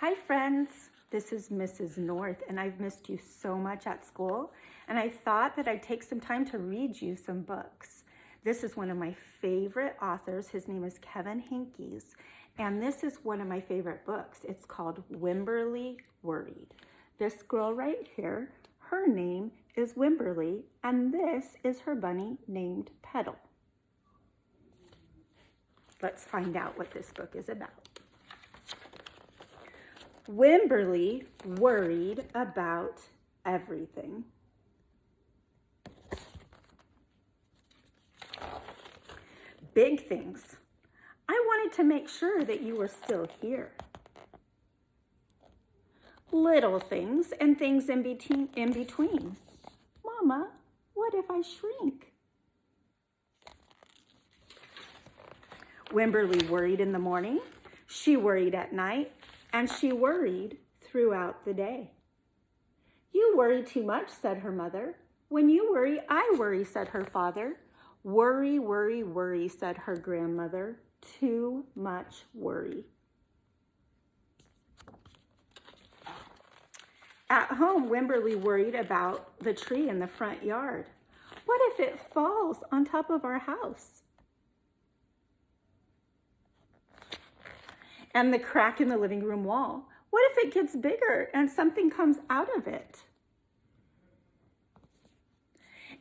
Hi friends, this is Mrs. North and I've missed you so much at school and I thought that I'd take some time to read you some books. This is one of my favorite authors. His name is Kevin Henkes and this is one of my favorite books. It's called Wemberly Worried. This girl right here, her name is Wemberly and this is her bunny named Petal. Let's find out what this book is about. Wemberly worried about everything. Big things. I wanted to make sure that you were still here. Little things and things in between. Mama, what if I shrink? Wemberly worried in the morning. She worried at night. And she worried throughout the day. You worry too much, said her mother. When you worry, I worry, said her father. Worry, worry, worry, said her grandmother. Too much worry. At home, Wemberly worried about the tree in the front yard. What if it falls on top of our house? And the crack in the living room wall. What if it gets bigger and something comes out of it?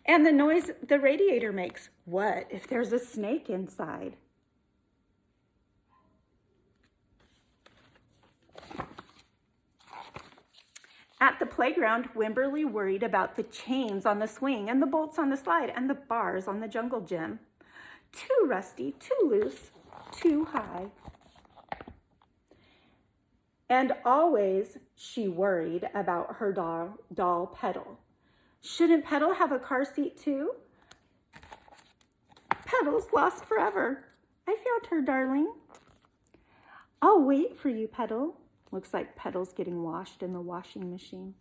And the noise the radiator makes. What if there's a snake inside? At the playground, Wemberly worried about the chains on the swing and the bolts on the slide and the bars on the jungle gym. Too rusty, too loose, too high. And always she worried about her doll Petal. Shouldn't Petal have a car seat too? Petal's lost forever. I found her, darling. I'll wait for you, Petal. Looks like Petal's getting washed in the washing machine.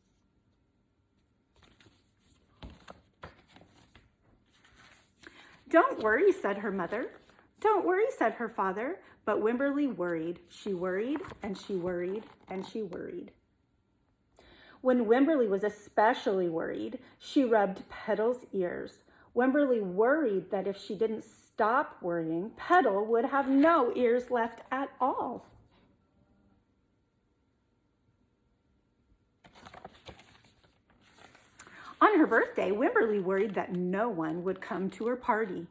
Don't worry, said her mother. Don't worry, said her father. But Wemberly worried. She worried and she worried and she worried. When Wemberly was especially worried, she rubbed Petal's ears. Wemberly worried that if she didn't stop worrying, Petal would have no ears left at all. On her birthday, Wemberly worried that no one would come to her party.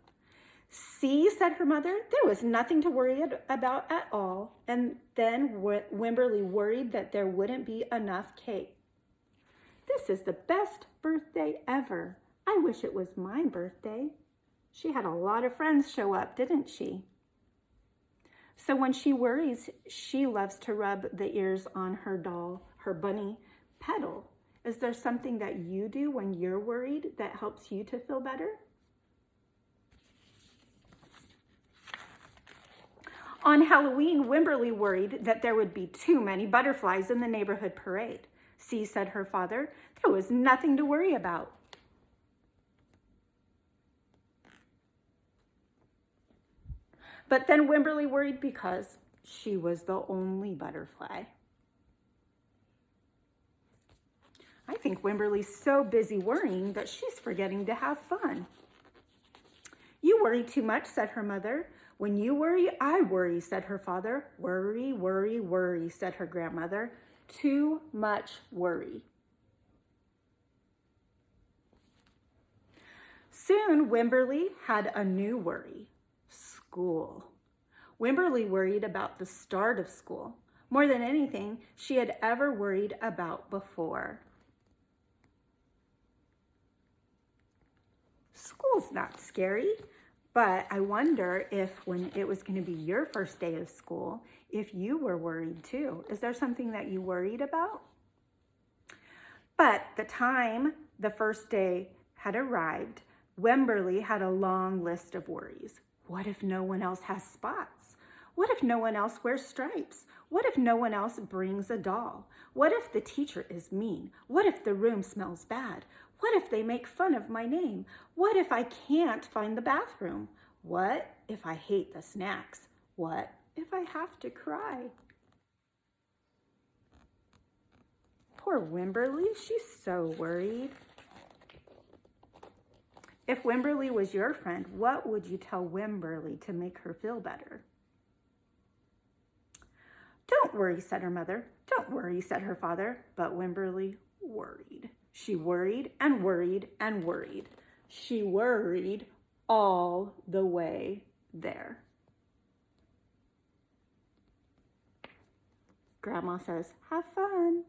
See, said her mother, there was nothing to worry about at all. And then Wemberly worried that there wouldn't be enough cake. This is the best birthday ever. I wish it was my birthday. She had a lot of friends show up, didn't she? So when she worries, she loves to rub the ears on her doll, her bunny, Petal. Is there something that you do when you're worried that helps you to feel better? On Halloween, Wemberly worried that there would be too many butterflies in the neighborhood parade. See, said her father, there was nothing to worry about. But then Wemberly worried because she was the only butterfly. I think Wemberly's so busy worrying that she's forgetting to have fun. You worry too much, said her mother. When you worry, I worry, said her father. Worry, worry, worry, said her grandmother. Too much worry. Soon, Wemberly had a new worry, school. Wemberly worried about the start of school, more than anything she had ever worried about before. School's not scary. But I wonder if when it was going to be your first day of school, if you were worried too. Is there something that you worried about? But the time the first day had arrived, Wemberly had a long list of worries. What if no one else has spots? What if no one else wears stripes? What if no one else brings a doll? What if the teacher is mean? What if the room smells bad? What if they make fun of my name? What if I can't find the bathroom? What if I hate the snacks? What if I have to cry? Poor Wemberly, she's so worried. If Wemberly was your friend, what would you tell Wemberly to make her feel better? Don't worry, said her mother. Don't worry, said her father. But Wemberly worried. She worried and worried and worried. She worried all the way there. Grandma says, have fun.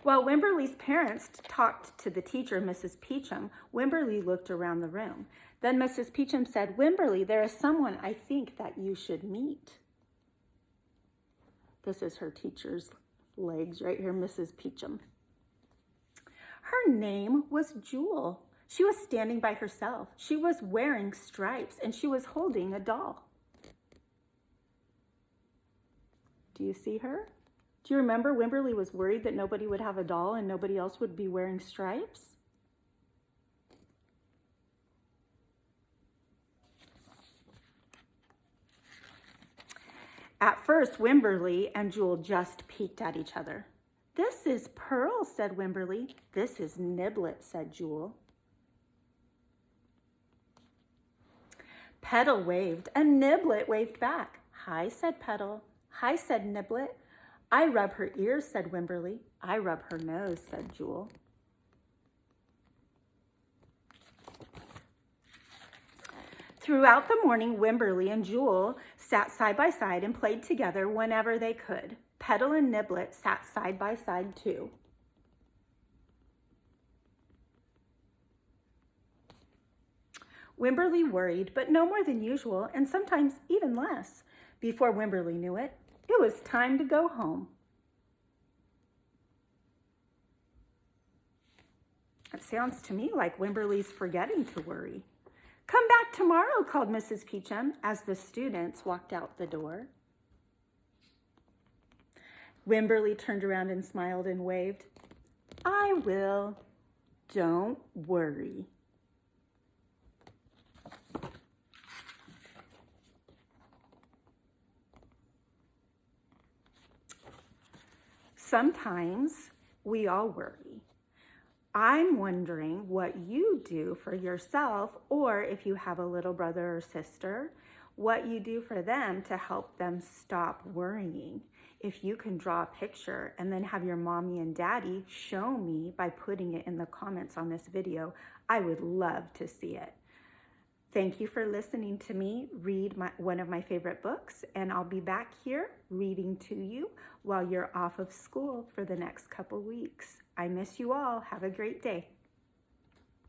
While Wemberly's parents talked to the teacher, Mrs. Peachum, Wemberly looked around the room. Then Mrs. Peachum said, Wemberly, there is someone I think that you should meet. This is her teacher's legs right here, Mrs. Peachum. Her name was Jewel. She was standing by herself. She was wearing stripes and she was holding a doll. Do you see her? Do you remember Wemberly was worried that nobody would have a doll and nobody else would be wearing stripes? At first, Wemberly and Jewel just peeked at each other. This is Pearl, said Wemberly. This is Niblet, said Jewel. Petal waved and Niblet waved back. Hi, said Petal. Hi, said Niblet. I rub her ears, said Wemberly. I rub her nose, said Jewel. Throughout the morning, Wemberly and Jewel sat side by side and played together whenever they could. Petal and Niblet sat side by side too. Wemberly worried, but no more than usual, and sometimes even less. Before Wemberly knew it, it was time to go home. It sounds to me like Wemberly's forgetting to worry. Come back tomorrow, called Mrs. Peachum as the students walked out the door. Wemberly turned around and smiled and waved. I will. Don't worry. Sometimes we all worry. I'm wondering what you do for yourself, or if you have a little brother or sister, what you do for them to help them stop worrying. If you can draw a picture and then have your mommy and daddy show me by putting it in the comments on this video, I would love to see it. Thank you for listening to me read one of my favorite books, and I'll be back here reading to you while you're off of school for the next couple weeks. I miss you all. Have a great day.